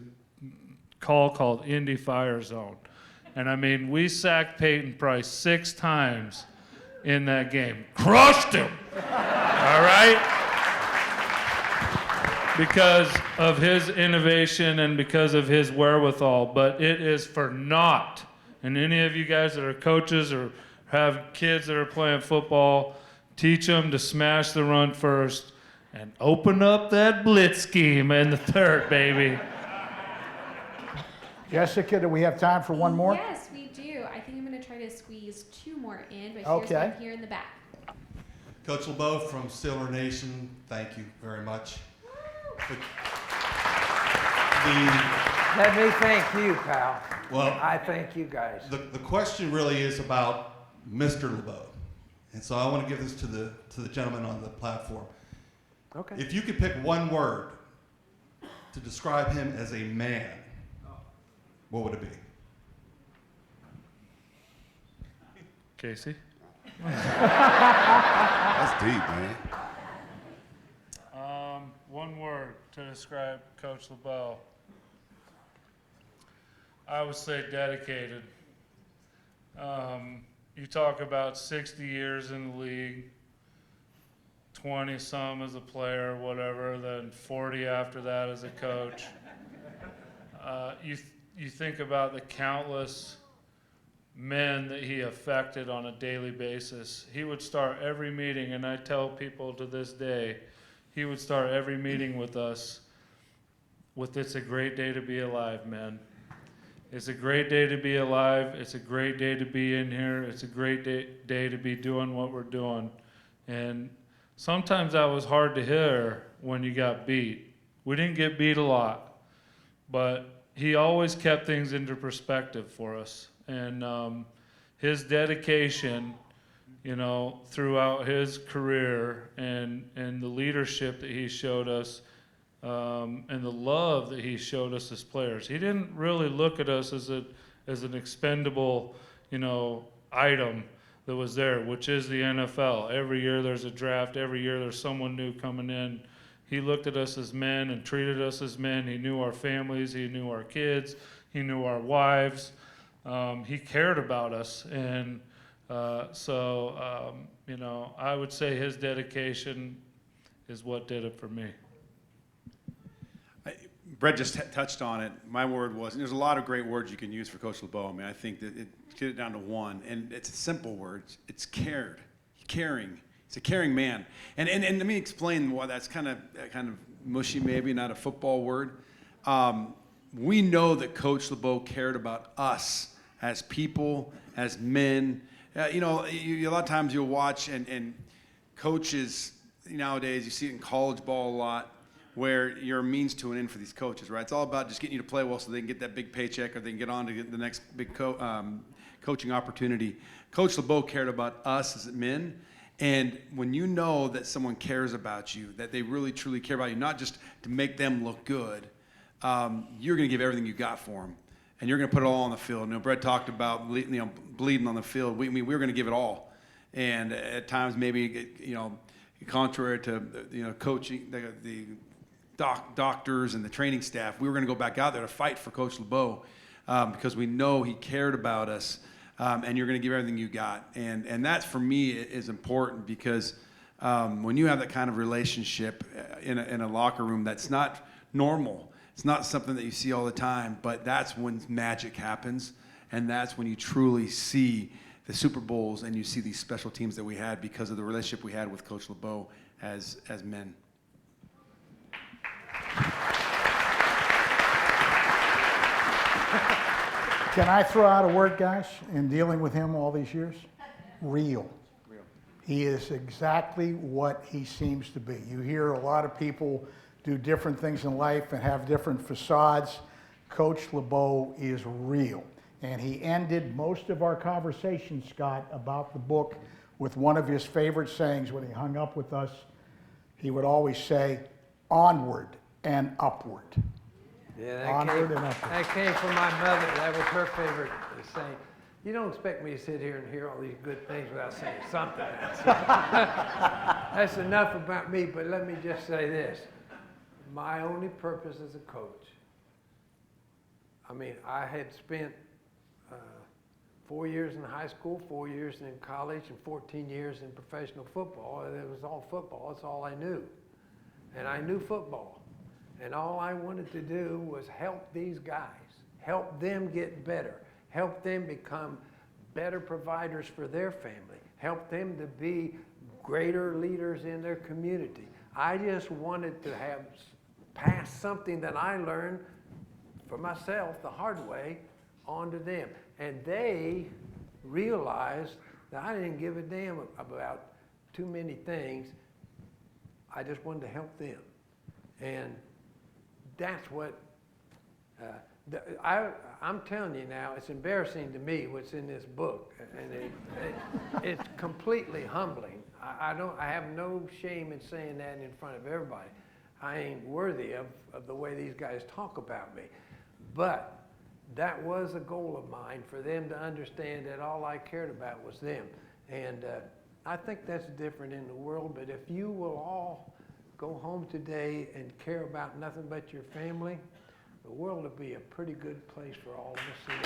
call called Indy Fire Zone. And I mean, we sacked Peyton Price 6 times in that game. Crushed him! All right? Because of his innovation and because of his wherewithal, but it is for naught. And any of you guys that are coaches or have kids that are playing football, teach them to smash the run first and open up that blitz scheme in the 3rd, baby. Jessica, do we have time for one more? Yes, we do. I think I'm going to try to squeeze 2 more in, but Okay. here's one here in the back. Coach LeBeau from Steeler Nation, thank you very much. Let me thank you, pal. Well, I thank you guys. the question really is about Mr. LeBeau. And so I want to give this to the gentleman on the platform. Okay. If you could pick one word to describe him as a man, what would it be? Casey? That's deep, man. One word to describe Coach LeBeau. I would say dedicated. You talk about 60 years in the league, 20 some as a player, whatever, then 40 after that as a coach. You think about the countless men that he affected on a daily basis. He would start every meeting, and I tell people to this day, he would start every meeting with us with, "It's a great day to be alive, man. It's a great day to be alive. It's a great day to be in here. It's a great day to be doing what we're doing." And sometimes that was hard to hear when you got beat. We didn't get beat a lot, but he always kept things into perspective for us. And his dedication, you know, throughout his career and the leadership that he showed us, and the love that he showed us as players. He didn't really look at us as an expendable, you know, item that was there, which is the NFL. Every year there's a draft. Every year there's someone new coming in. He looked at us as men and treated us as men. He knew our families. He knew our kids. He knew our wives. He cared about us. And you know, I would say his dedication is what did it for me. Brett just touched on it. My word was, and there's a lot of great words you can use for Coach LeBeau. I mean, I think that get it down to one, and it's a simple word. It's caring. He's a caring man. And let me explain why that's kind of mushy, maybe not a football word. We know that Coach LeBeau cared about us as people, as men. You know, a lot of times you'll watch and coaches nowadays, you see it in college ball a lot, where you're a means to an end for these coaches, right? It's all about just getting you to play well so they can get that big paycheck or they can get on to get the next big coaching opportunity. Coach LeBeau cared about us as men. And when you know that someone cares about you, that they really truly care about you, not just to make them look good, you're going to give everything you got for them, and you're going to put it all on the field. You know, Brett talked about bleeding on the field. We were going to give it all, and at times maybe contrary to coaching the doctors and the training staff, we were going to go back out there to fight for Coach LeBeau because we know he cared about us, and you're going to give everything you got, and that for me is important because when you have that kind of relationship in a locker room, that's not normal. It's not something that you see all the time, but that's when magic happens, and that's when you truly see the Super Bowls and you see these special teams that we had because of the relationship we had with Coach LeBeau as men. Can I throw out a word, guys, in dealing with him all these years? Real. He is exactly what he seems to be. You hear a lot of people do different things in life and have different facades. Coach LeBeau is real. And he ended most of our conversation, Scott, about the book with one of his favorite sayings when he hung up with us. He would always say, onward and upward. Yeah, that came from my mother. That was her favorite saying. You don't expect me to sit here and hear all these good things without saying something else. That's enough about me, but let me just say this. My only purpose as a coach, I had spent 4 years in high school, 4 years in college, and 14 years in professional football. It was all football. That's all I knew. And I knew football. And all I wanted to do was help these guys, help them get better, help them become better providers for their family, help them to be greater leaders in their community. I just wanted to have passed something that I learned for myself the hard way onto them. And they realized that I didn't give a damn about too many things. I just wanted to help them. And that's what I'm telling you now, it's embarrassing to me what's in this book, and it's completely humbling. I have no shame in saying that in front of everybody. I ain't worthy of the way these guys talk about me. But that was a goal of mine, for them to understand that all I cared about was them. And I think that's different in the world, but if you will all go home today and care about nothing but your family, the world will be a pretty good place for all of us to live.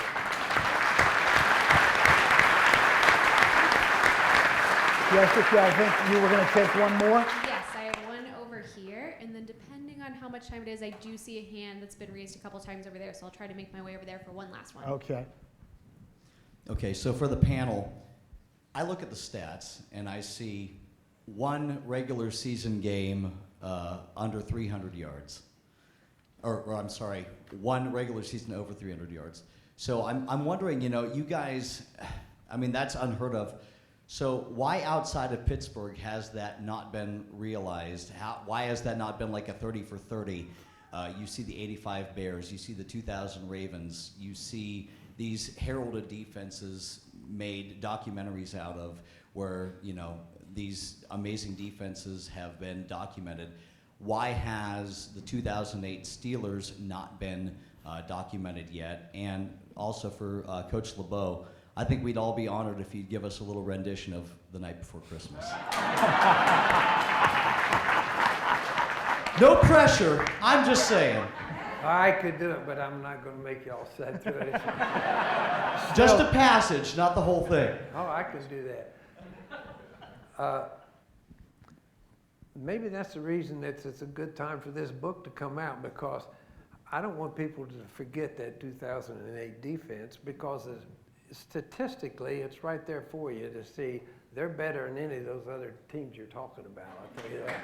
Jessica, I think you were going to take one more? Yes, I have one over here, and then depending on how much time it is, I do see a hand that's been raised a couple times over there, so I'll try to make my way over there for one last one. Okay. Okay, so for the panel, I look at the stats, and I see one regular season game under 300 yards. Or I'm sorry, one regular season over 300 yards. So I'm wondering, you guys, that's unheard of. So why outside of Pittsburgh has that not been realized? Why has that not been like a 30 for 30? You see the 85 Bears, you see the 2000 Ravens, you see these heralded defenses made documentaries out of where, these amazing defenses have been documented. Why has the 2008 Steelers not been documented yet? And also for Coach LeBeau, I think we'd all be honored if you'd give us a little rendition of The Night Before Christmas. No pressure, I'm just saying. I could do it, but I'm not going to make y'all sit through it. Just a passage, not the whole thing. Oh, I can do that. Maybe that's the reason it's a good time for this book to come out, because I don't want people to forget that 2008 defense, because statistically it's right there for you to see. They're better than any of those other teams you're talking about, I'll tell you that.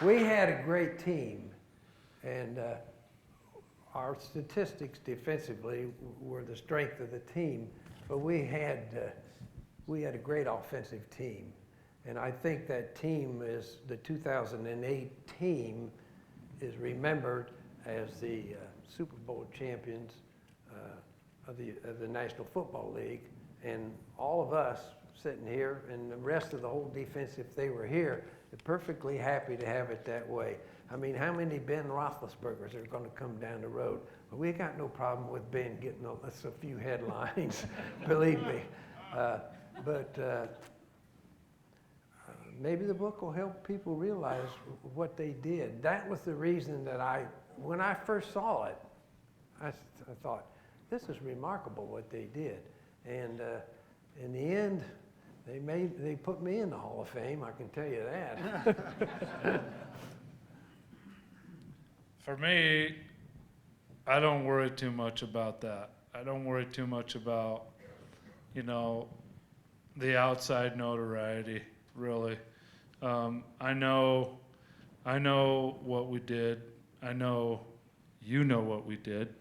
We had a great team, and our statistics defensively were the strength of the team, but we had a great offensive team. And I think that team is, the 2008 team is remembered as the Super Bowl champions of the National Football League. And all of us sitting here, and the rest of the whole defense, if they were here, they're perfectly happy to have it that way. I mean, how many Ben Roethlisbergers are going to come down the road? Well, we got no problem with Ben getting a few headlines, believe me. Maybe the book will help people realize what they did. That was the reason that when I first saw it, I thought, this is remarkable what they did. And in the end, they put me in the Hall of Fame, I can tell you that. For me, I don't worry too much about that. I don't worry too much about, the outside notoriety, really. I know what we did. I know you know what we did.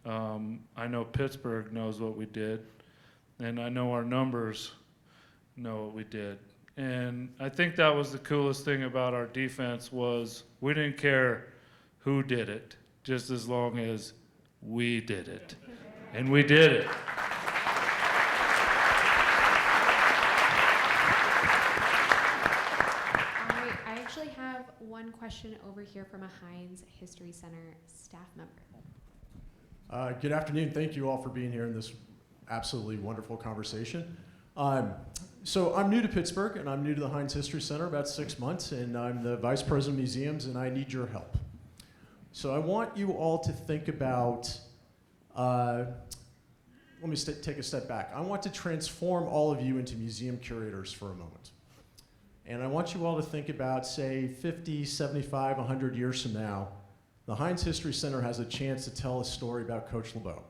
I know Pittsburgh knows what we did. And I know our numbers know what we did. And I think that was the coolest thing about our defense was we didn't care who did it, just as long as we did it. And we did it. I actually have one question over here from a Heinz History Center staff member. Good afternoon. Thank you all for being here in this absolutely wonderful conversation. So I'm new to Pittsburgh, and I'm new to the Heinz History Center, about 6 months, and I'm the Vice President of Museums, and I need your help. So I want you all to think about, let me take a step back. I want to transform all of you into museum curators for a moment. And I want you all to think about, say, 50, 75, 100 years from now, the Heinz History Center has a chance to tell a story about Coach LeBeau.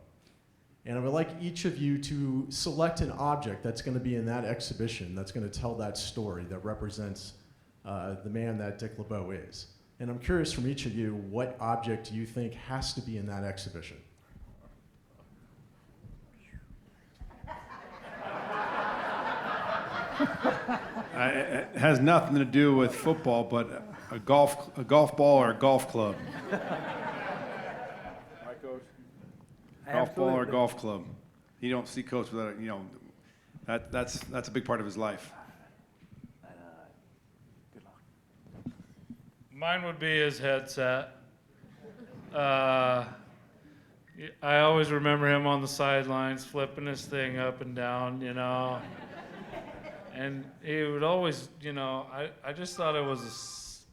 And I would like each of you to select an object that's going to be in that exhibition that's going to tell that story that represents the man that Dick LeBeau is. And I'm curious from each of you what object you think has to be in that exhibition. It has nothing to do with football, but a golf ball or a golf club. Right, Coach? Golf ball or golf club. You don't see Coach without that's a big part of his life. Good luck. Mine would be his headset. I always remember him on the sidelines flipping his thing up and down, And he would always, I just thought it was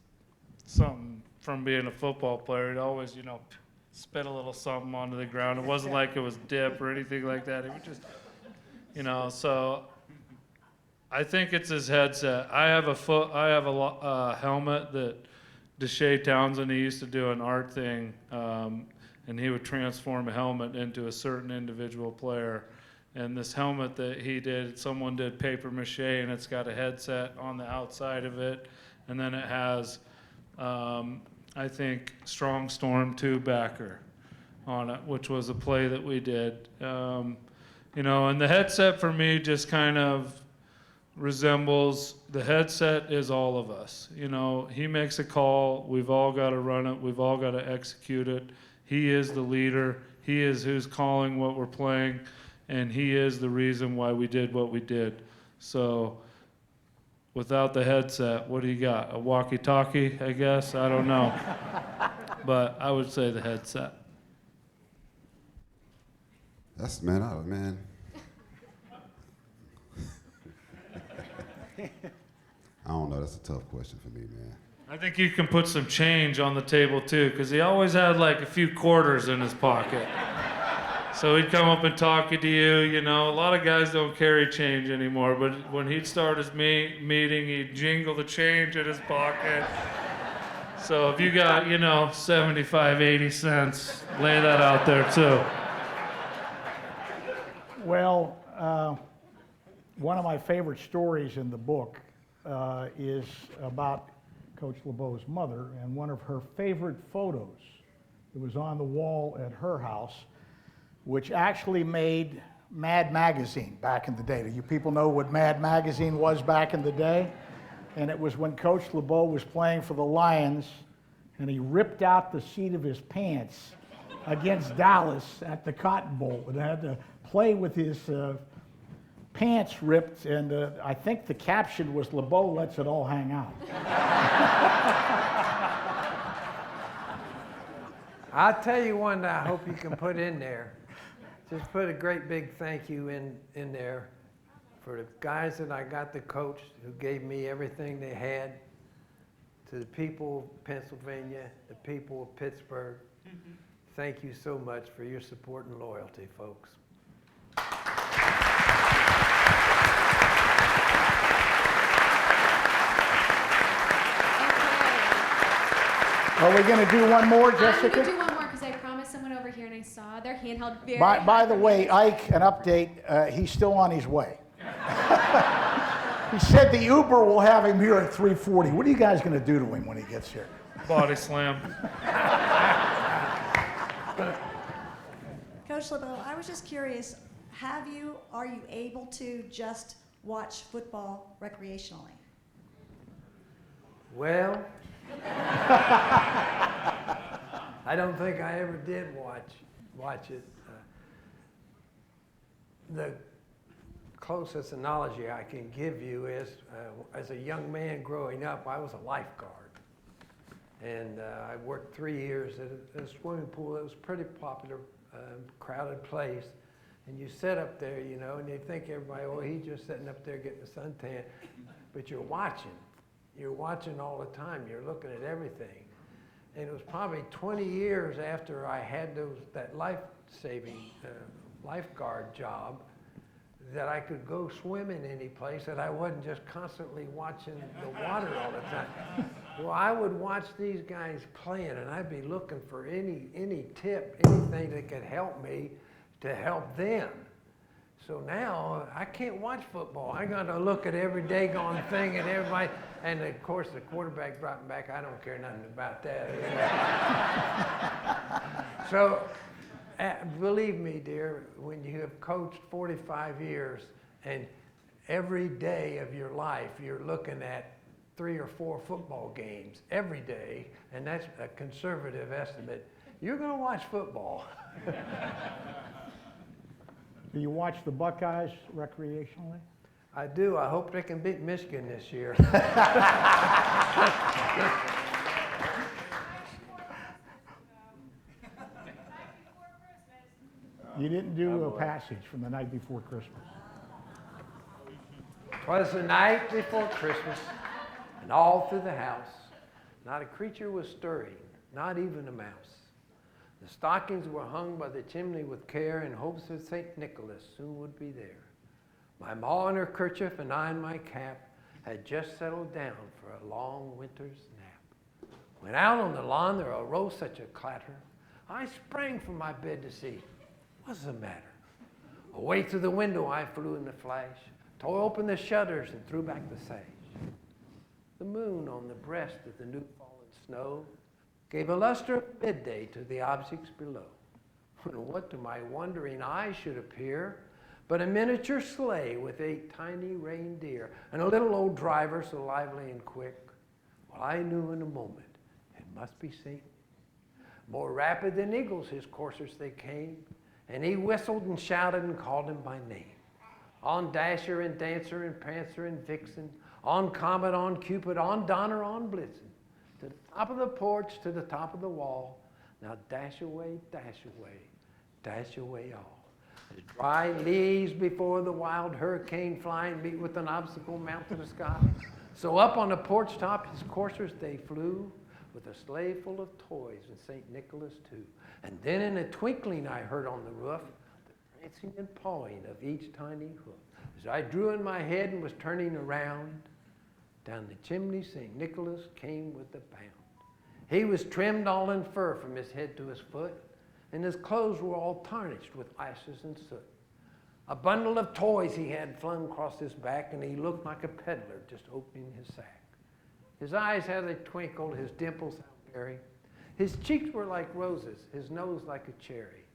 something from being a football player. He'd always, spit a little something onto the ground. It wasn't like it was dip or anything like that. He would just, so I think it's his headset. I have a helmet that Deshea Townsend, he used to do an art thing, and he would transform a helmet into a certain individual player. And this helmet that he did, someone did paper mache, and it's got a headset on the outside of it. And then it has, I think, Strong Storm 2 backer on it, which was a play that we did. And the headset for me just kind of resembles, the headset is all of us. He makes a call, we've all got to run it, we've all got to execute it. He is the leader, he is who's calling what we're playing. And he is the reason why we did what we did. So without the headset, what do you got? A walkie-talkie, I guess? I don't know. But I would say the headset. That's, man. I don't know. That's a tough question for me, man. I think you can put some change on the table, too, because he always had like a few quarters in his pocket. So he'd come up and talk to you, A lot of guys don't carry change anymore, but when he'd start his meeting, he'd jingle the change in his pocket. So if you got, 75, 80 cents, lay that out there too. Well, one of my favorite stories in the book is about Coach LeBeau's mother, and one of her favorite photos that was on the wall at her house, which actually made Mad Magazine back in the day. Do you people know what Mad Magazine was back in the day? And it was when Coach LeBeau was playing for the Lions, and he ripped out the seat of his pants against Dallas at the Cotton Bowl, and had to play with his pants ripped, and I think the caption was LeBeau lets it all hang out. I'll tell you one that I hope you can put in there. Just put a great big thank you in there for the guys that I got to coach who gave me everything they had, to the people of Pennsylvania, the people of Pittsburgh. Thank you so much for your support and loyalty, folks. Are we going to do one more, Jessica? I'm going to do one more because I promised someone over here and I saw their hand held very By the way, Ike, an update, he's still on his way. He said the Uber will have him here at 3:40. What are you guys going to do to him when he gets here? Body slam. Coach LeBeau, I was just curious, are you able to just watch football recreationally? Well, I don't think I ever did watch it. The closest analogy I can give you is, as a young man growing up, I was a lifeguard. And I worked 3 years at a swimming pool that was a pretty popular, crowded place. And you sit up there, you know, and you think everybody, oh, he's just sitting up there getting a suntan. But you're watching. You're watching all the time. You're looking at everything. And it was probably 20 years after I had that life-saving lifeguard job that I could go swimming any place, that I wasn't just constantly watching the water all the time. Well, I would watch these guys playing, and I'd be looking for any tip, anything that could help me to help them. So now I can't watch football. I got to look at every daggone thing and everybody. And of course, the quarterback brought me back. I don't care nothing about that. So believe me, dear, when you have coached 45 years and every day of your life you're looking at 3 or 4 football games every day, and that's a conservative estimate, you're going to watch football. Do you watch the Buckeyes recreationally? I do. I hope they can beat Michigan this year. You didn't do a passage from the night before Christmas. 'Twas the night before Christmas, and all through the house, not a creature was stirring, not even a mouse. The stockings were hung by the chimney with care in hopes that St. Nicholas soon would be there. My ma in her kerchief and I in my cap had just settled down for a long winter's nap. When out on the lawn there arose such a clatter, I sprang from my bed to see what's the matter. Away through the window I flew in a flash, tore open the shutters and threw back the sash. The moon on the breast of the new fallen snow gave a luster of midday to the objects below. When what to my wondering eyes should appear but a miniature sleigh with 8 tiny reindeer and a little old driver so lively and quick. Well, I knew in a moment it must be Satan. More rapid than eagles his coursers they came, and he whistled and shouted and called him by name. On Dasher and Dancer and Prancer and Vixen, on Comet, on Cupid, on Donner, on Blitzen, to the top of the porch, to the top of the wall. Now dash away all. As dry leaves before the wild hurricane flying meet with an obstacle mount to the sky. So up on the porch top his coursers they flew, with a sleigh full of toys and St. Nicholas too. And then in a twinkling I heard on the roof the prancing and pawing of each tiny hoof. As I drew in my head and was turning around, down the chimney St. Nicholas came with a bound. He was trimmed all in fur from his head to his foot, and his clothes were all tarnished with ashes and soot. A bundle of toys he had flung across his back, and he looked like a peddler just opening his sack. His eyes had a twinkle, his dimples how merry. His cheeks were like roses, his nose like a cherry.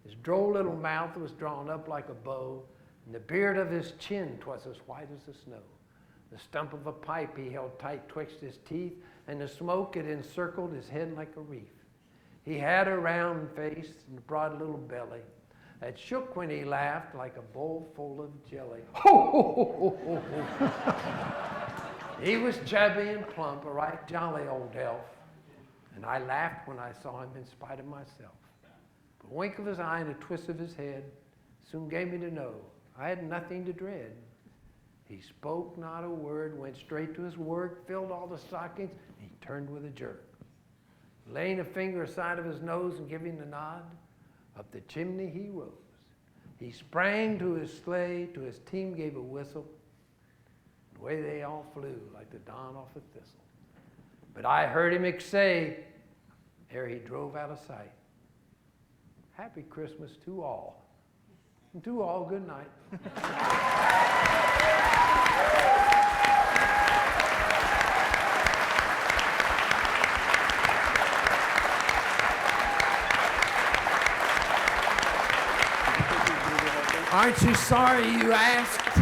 His droll little mouth was drawn up like a bow, and the beard of his chin 'twas as white as the snow. The stump of a pipe he held tight twixt his teeth, and the smoke it encircled his head like a wreath. He had a round face and a broad little belly, that shook when he laughed like a bowl full of jelly. He was chubby and plump, a right jolly old elf, and I laughed when I saw him in spite of myself. A wink of his eye and a twist of his head soon gave me to know I had nothing to dread. He spoke not a word, went straight to his work, filled all the stockings, and he turned with a jerk. Laying a finger aside of his nose and giving a nod, up the chimney he rose. He sprang to his sleigh, to his team gave a whistle, and away they all flew like the dawn off a thistle. But I heard him say, ere he drove out of sight, Happy Christmas to all, and to all good night. Aren't you sorry you asked?